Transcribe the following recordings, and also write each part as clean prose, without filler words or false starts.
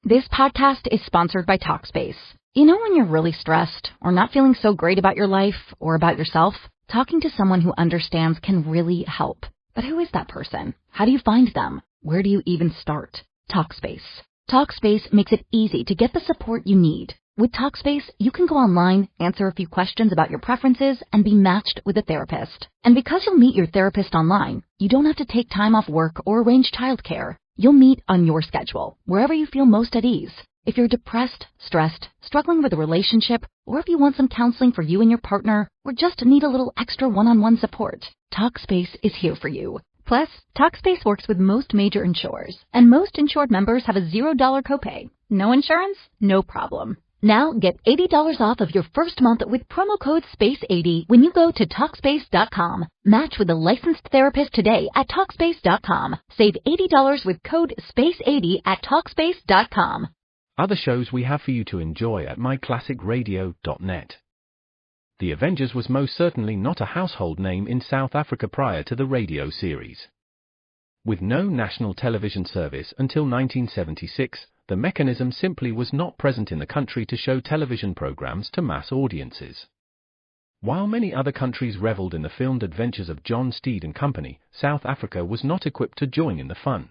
This podcast is sponsored by Talkspace. You know when you're really stressed or not feeling so great about your life or about yourself? Talking to someone who understands can really help. But who is that person? How do you find them? Where do you even start? Talkspace. Talkspace makes it easy to get the support you need. With Talkspace, you can go online, answer a few questions about your preferences, and be matched with a therapist. And because you'll meet your therapist online, you don't have to take time off work or arrange childcare. You'll meet on your schedule, wherever you feel most at ease. If you're depressed, stressed, struggling with a relationship, or if you want some counseling for you and your partner, or just need a little extra one-on-one support, Talkspace is here for you. Plus, Talkspace works with most major insurers, and most insured members have a $0 copay. No insurance? No problem. Now get $80 off of your first month with promo code SPACE80 when you go to Talkspace.com. Match with a licensed therapist today at Talkspace.com. Save $80 with code SPACE80 at Talkspace.com. Other shows we have for you to enjoy at myclassicradio.net. The Avengers was most certainly not a household name in South Africa prior to the radio series. With no national television service until 1976, the mechanism simply was not present in the country to show television programs to mass audiences. While many other countries reveled in the filmed adventures of John Steed and company, South Africa was not equipped to join in the fun.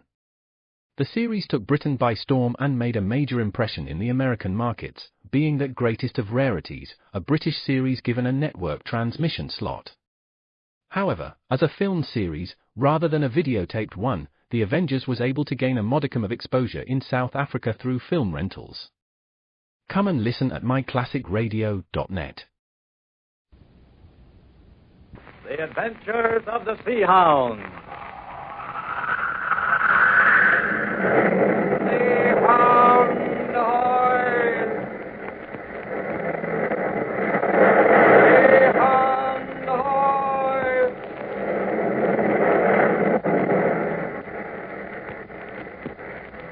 The series took Britain by storm and made a major impression in the American markets, being the greatest of rarities, a British series given a network transmission slot. However, as a film series, rather than a videotaped one, The Avengers was able to gain a modicum of exposure in South Africa through film rentals. Come and listen at myclassicradio.net. The Adventures of the Sea Hound. Seahound, ahoy! Seahound, ahoy!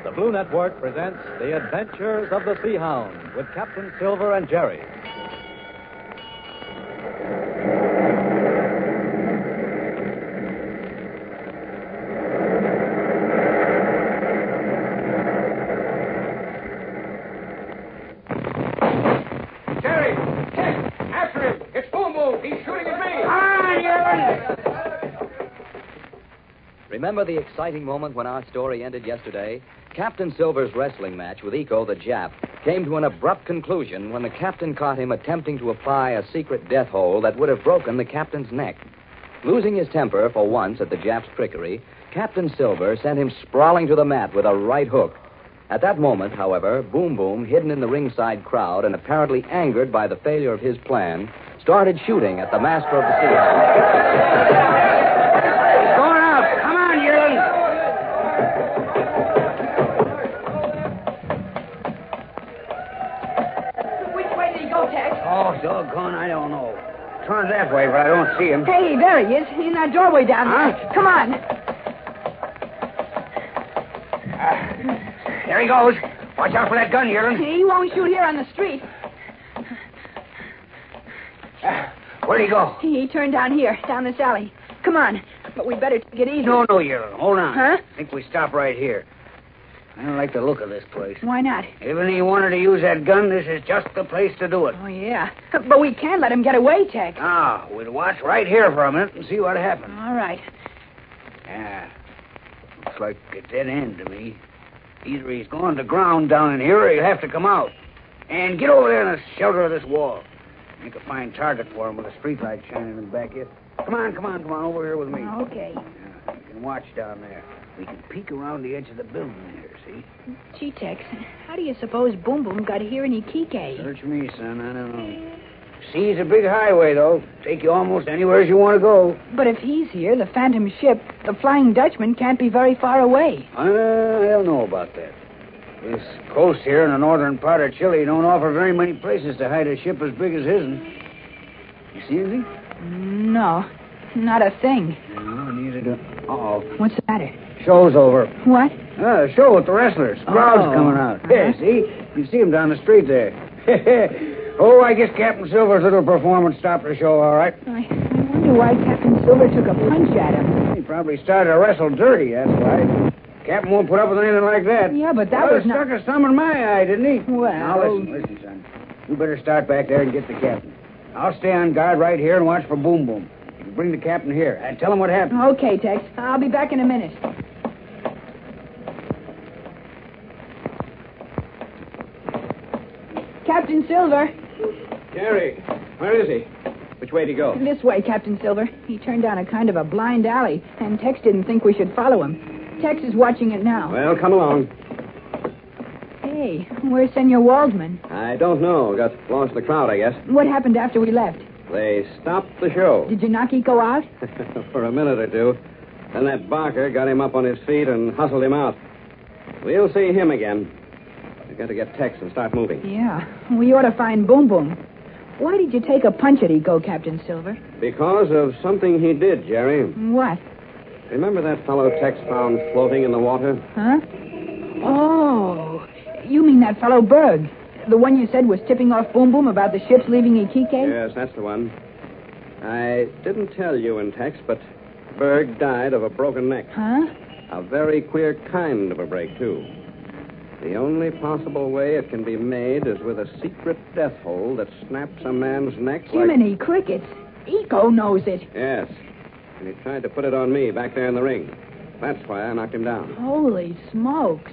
The Blue Network presents The Adventures of the Sea Hound with Captain Silver and Jerry. Jerry! Ken! After him! It's Boom Boom! He's shooting at me! Remember the exciting moment when our story ended yesterday? Captain Silver's wrestling match with Iko the Jap came to an abrupt conclusion when the captain caught him attempting to apply a secret death hold that would have broken the captain's neck. Losing his temper for once at the Jap's trickery, Captain Silver sent him sprawling to the mat with a right hook. At that moment, however, Boom Boom, hidden in the ringside crowd and apparently angered by the failure of his plan, started shooting at the master of the sea. Going out! Come on, yearling! Which way did he go, Tex? Oh, doggone, I don't know. Turns that way, but I don't see him. Hey, there he is. He's in that doorway down there. Come on. There he goes. Watch out for that gun, yearling. He won't shoot here on the street. Where'd he go? He turned down here, down this alley. Come on. But we better take it easy. No, yearling. Hold on. Huh? I think we stop right here. I don't like the look of this place. Why not? Even if he wanted to use that gun, this is just the place to do it. Oh, yeah. But we can't let him get away, Tex. Now, we'll watch right here for a minute and see what happens. All right. Yeah. Looks like a dead end to me. Either he's going to ground down in here or he'll have to come out. And get over there in the shelter of this wall. Make a fine target for him with a streetlight shining in the back here. Come on, over here with me. Okay. Yeah, you can watch down there. We can peek around the edge of the building there, see? Gee, Tex, how do you suppose Boom Boom got here in Ekekay? Search me, son, I don't know. Sea's a big highway, though. Take you almost anywhere you want to go. But if he's here, the Phantom ship, the Flying Dutchman, can't be very far away. I don't know about that. This coast here in the northern part of Chile don't offer very many places to hide a ship as big as his. You see anything? No, not a thing. No, neither do. Uh-oh. What's the matter? Show's over. What? The show with the wrestlers. Crowd's coming out. Yeah, see? You see him down the street there. Oh, I guess Captain Silver's little performance stopped the show, all right. I wonder why Captain Silver took a punch at him. He probably started to wrestle dirty, that's why. Captain won't put up with anything like that. Yeah, but that was not... stuck a thumb in my eye, didn't he? Well... Now, listen, son. You better start back there and get the captain. I'll stay on guard right here and watch for Boom Boom. You bring the captain here and tell him what happened. Okay, Tex. I'll be back in a minute. Captain Silver. Jerry, where is he? Which way did he go? This way, Captain Silver. He turned down a kind of a blind alley, and Tex didn't think we should follow him. Tex is watching it now. Well, come along. Hey, where's Senor Waldman? I don't know. Got lost in the crowd, I guess. What happened after we left? They stopped the show. Did you knock Eco out? For a minute or two. Then that barker got him up on his feet and hustled him out. We'll see him again. We've got to get Tex and start moving. Yeah, we ought to find Boom Boom. Why did you take a punch at Eco, Captain Silver? Because of something he did, Jerry. What? Remember that fellow Tex found floating in the water? Huh? Oh, you mean that fellow Berg? The one you said was tipping off Boom Boom about the ships leaving Ekekay? Yes, that's the one. I didn't tell you in Tex, but Berg died of a broken neck. Huh? A very queer kind of a break, too. The only possible way it can be made is with a secret death hold that snaps a man's neck like... Jiminy crickets. Eco knows it. Yes. And he tried to put it on me back there in the ring. That's why I knocked him down. Holy smokes.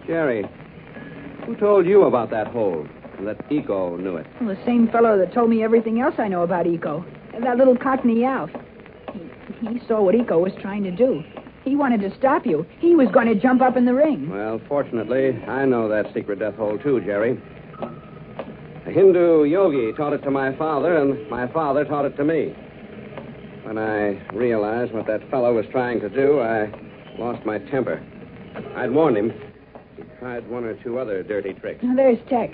Jerry, who told you about that hold? And that Eco knew it? Well, the same fellow that told me everything else I know about Eco. That little Cockney Alf. He saw what Eco was trying to do. He wanted to stop you. He was going to jump up in the ring. Well, fortunately, I know that secret death hold, too, Jerry. A Hindu yogi taught it to my father, and my father taught it to me. When I realized what that fellow was trying to do, I lost my temper. I'd warned him. He tried one or two other dirty tricks. Now, there's Tex.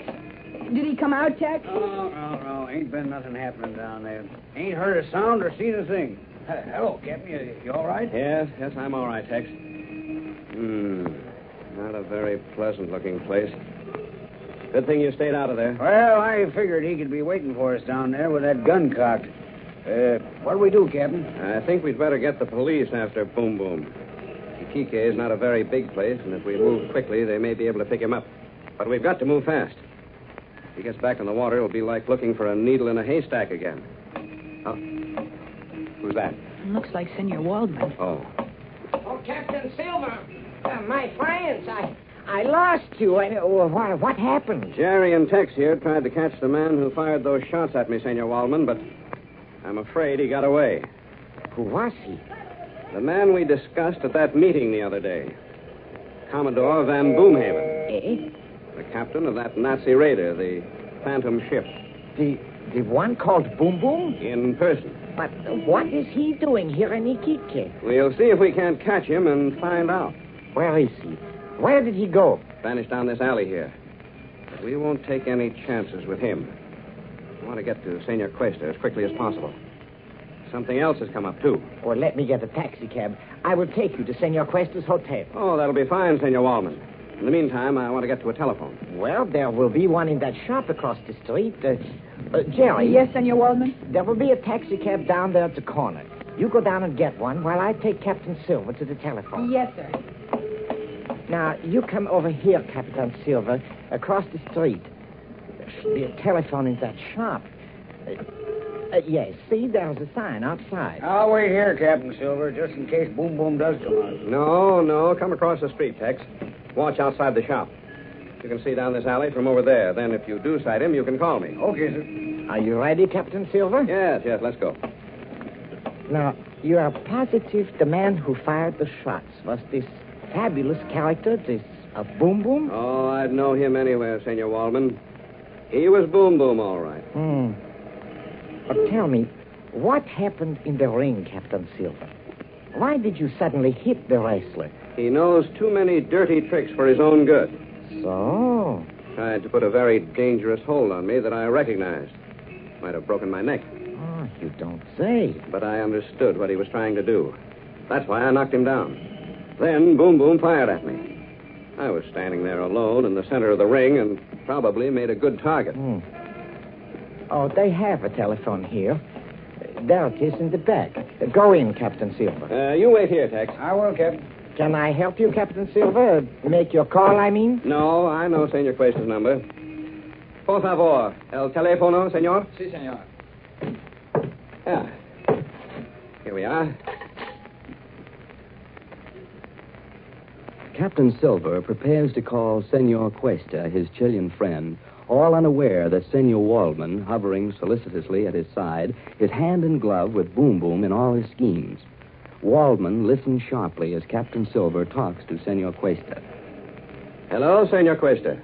Did he come out, Tex? No. Ain't been nothing happening down there. Ain't heard a sound or seen a thing. Hello, Captain. You all right? Yes, I'm all right, Tex. Not a very pleasant-looking place. Good thing you stayed out of there. Well, I figured he could be waiting for us down there with that gun cocked. What do we do, Captain? I think we'd better get the police after Boom Boom. Ekekay is not a very big place, and if we move quickly, they may be able to pick him up. But we've got to move fast. If he gets back in the water, it'll be like looking for a needle in a haystack again. Oh. Who's that? Looks like Senor Waldman. Oh. Oh, Captain Silver. My friends, I lost you. What happened? Jerry and Tex here tried to catch the man who fired those shots at me, Senor Waldman, but I'm afraid he got away. Who was he? The man we discussed at that meeting the other day. Commodore Van Boomhaven. Eh? The captain of that Nazi raider, the Phantom ship. The one called Boom Boom? In person. But what is he doing here in Ekekay? We'll see if we can't catch him and find out. Where is he? Where did he go? Vanished down this alley here. But we won't take any chances with him. I want to get to Senor Cuesta as quickly as possible. Something else has come up, too. Or let me get a taxi cab. I will take you to Senor Cuesta's hotel. Oh, that'll be fine, Senor Waldman. In the meantime, I want to get to a telephone. Well, there will be one in that shop across the street. Jerry. Yes, Senor Waldman? There will be a taxi cab down there at the corner. You go down and get one while I take Captain Silver to the telephone. Yes, sir. Now, you come over here, Captain Silver, across the street. There should be a telephone in that shop. Yes, see, there's a sign outside. I'll wait here, Captain Silver, just in case Boom Boom does come out. No. Come across the street, Tex. Watch outside the shop. You can see down this alley from over there. Then if you do sight him, you can call me. Okay, sir. Are you ready, Captain Silver? Yes, let's go. Now, you are positive the man who fired the shots was this fabulous character, this Boom Boom? Oh, I'd know him anywhere, Senor Waldman. He was Boom Boom, all right. But tell me, what happened in the ring, Captain Silver? Why did you suddenly hit the wrestler? He knows too many dirty tricks for his own good. So? Tried to put a very dangerous hold on me that I recognized. Might have broken my neck. Oh, you don't say. But I understood what he was trying to do. That's why I knocked him down. Then Boom Boom fired at me. I was standing there alone in the center of the ring and probably made a good target. Oh, they have a telephone here. There it is in the back. Go in, Captain Silver. You wait here, Tex. I will, Captain. Can I help you, Captain Silver? Make your call, I mean? No, I know Senor Cuesta's number. Por favor, el teléfono, senor? Si, senor. Ah. Here we are. Captain Silver prepares to call Senor Cuesta, his Chilean friend, all unaware that Senor Waldman, hovering solicitously at his side, is hand in glove with Boom Boom in all his schemes. Waldman listens sharply as Captain Silver talks to Senor Cuesta. Hello, Senor Cuesta.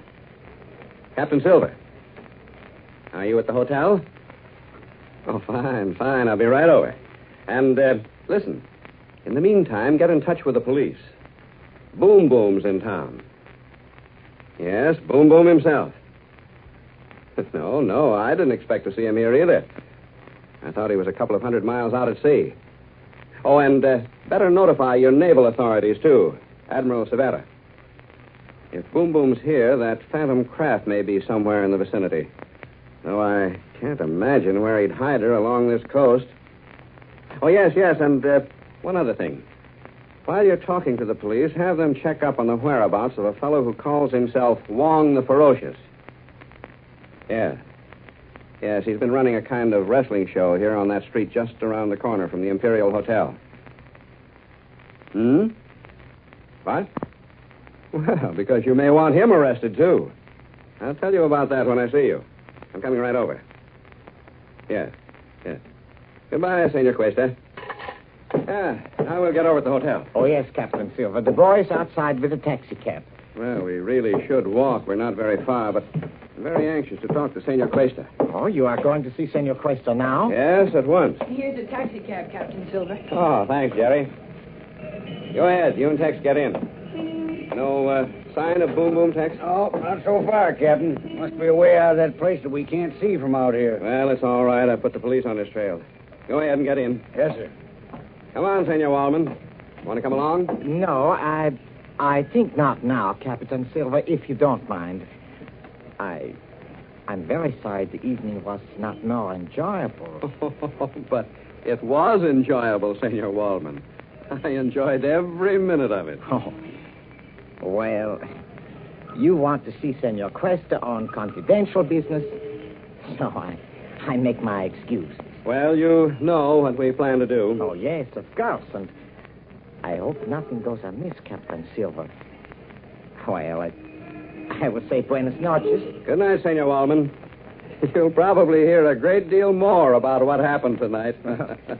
Captain Silver. Are you at the hotel? Oh, fine. I'll be right over. And, listen. In the meantime, get in touch with the police. Boom Boom's in town. Yes, Boom Boom himself. No, I didn't expect to see him here either. I thought he was a couple of 100 miles out at sea. Oh, and better notify your naval authorities, too. Admiral Cervera. If Boom Boom's here, that phantom craft may be somewhere in the vicinity. Though I can't imagine where he'd hide her along this coast. Oh, yes, and one other thing. While you're talking to the police, have them check up on the whereabouts of a fellow who calls himself Wong the Ferocious. Yeah. Yes, he's been running a kind of wrestling show here on that street just around the corner from the Imperial Hotel. What? Well, because you may want him arrested, too. I'll tell you about that when I see you. I'm coming right over. Yes. Goodbye, Senor Cuesta. Now we'll get over at the hotel. Oh, yes, Captain Silver. The boy's outside with a taxi cab. Well, we really should walk. We're not very far, but I'm very anxious to talk to Senor Cuesta. Oh, you are going to see Senor Cuesta now? Yes, at once. Here's a taxi cab, Captain Silver. Oh, thanks, Jerry. Go ahead. You and Tex get in. No sign of Boom Boom, Tex? Oh, not so far, Captain. Must be a way out of that place that we can't see from out here. Well, it's all right. I put the police on his trail. Go ahead and get in. Yes, sir. Come on, Senor Waldman. Want to come along? No, I think not now, Captain Silver, if you don't mind. I'm very sorry the evening was not more enjoyable. But it was enjoyable, Senor Waldman. I enjoyed every minute of it. Oh. Well, you want to see Senor Cuesta on confidential business, so I make my excuse. Well, you know what we plan to do. Oh, yes, of course, and I hope nothing goes amiss, Captain Silver. Well, I would say buenas noches. Good night, Senor Waldman. You'll probably hear a great deal more about what happened tonight.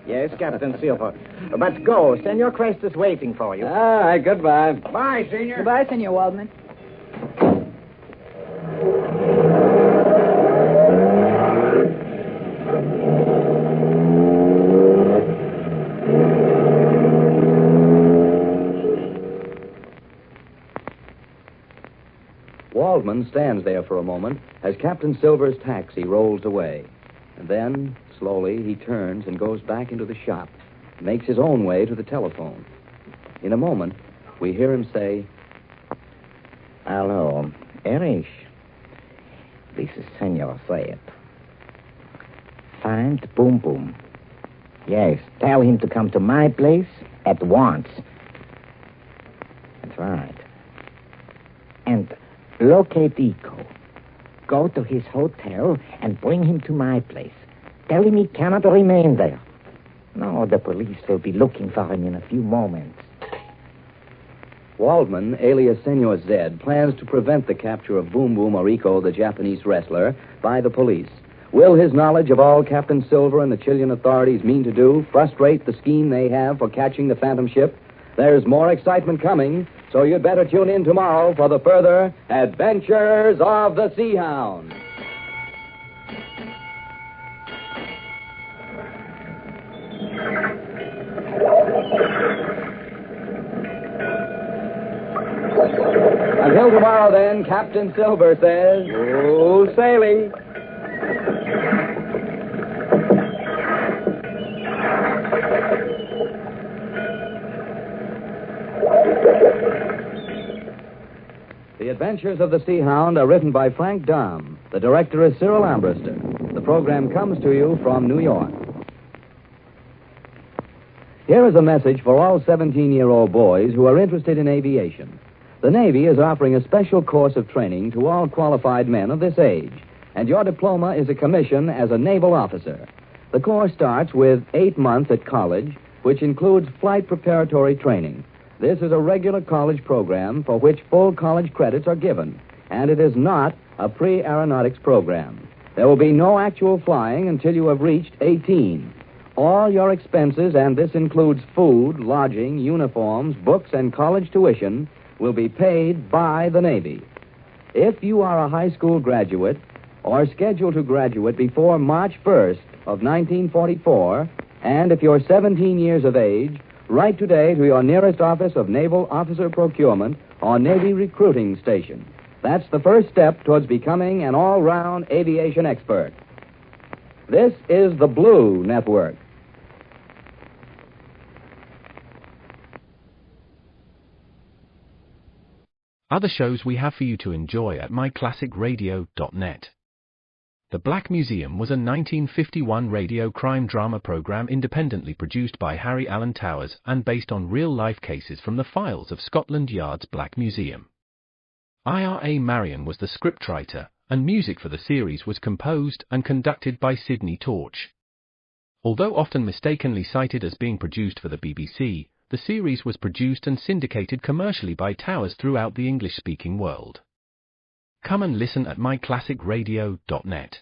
Yes, Captain Silver. But go. Senor Cuesta's waiting for you. All right, goodbye. Bye, Senor. Goodbye, Senor Waldman. Waldman stands there for a moment as Captain Silver's taxi rolls away. And then, slowly, he turns and goes back into the shop, makes his own way to the telephone. In a moment, we hear him say, Hello, Erich. This is Senor Zayat. Find Boom Boom. Yes, tell him to come to my place at once. That's right. And locate Iko. Go to his hotel and bring him to my place. Tell him he cannot remain there. No, the police will be looking for him in a few moments. Waldman, alias Senor Zed, plans to prevent the capture of Boom Boom or Iko, the Japanese wrestler, by the police. Will his knowledge of all Captain Silver and the Chilean authorities mean to do frustrate the scheme they have for catching the Phantom ship? There's more excitement coming, so you'd better tune in tomorrow for the further adventures of the Sea Hound. Until tomorrow, then, Captain Silver says, "Smooth sailing." The Adventures of the Sea Hound are written by Frank Dahm. The director is Cyril Ambrister. The program comes to you from New York. Here is a message for all 17-year-old boys who are interested in aviation. The Navy is offering a special course of training to all qualified men of this age, and your diploma is a commission as a naval officer. The course starts with 8 months at college, which includes flight preparatory training. This is a regular college program for which full college credits are given, and it is not a pre-aeronautics program. There will be no actual flying until you have reached 18. All your expenses, and this includes food, lodging, uniforms, books, and college tuition, will be paid by the Navy. If you are a high school graduate or scheduled to graduate before March 1st of 1944, and if you're 17 years of age, write today to your nearest office of Naval Officer Procurement or Navy Recruiting Station. That's the first step towards becoming an all-round aviation expert. This is the Blue Network. Other shows we have for you to enjoy at myclassicradio.net. The Black Museum was a 1951 radio crime drama program independently produced by Harry Alan Towers and based on real-life cases from the files of Scotland Yard's Black Museum. Ira Marion was the scriptwriter, and music for the series was composed and conducted by Sidney Torch. Although often mistakenly cited as being produced for the BBC, the series was produced and syndicated commercially by Towers throughout the English-speaking world. Come and listen at myclassicradio.net.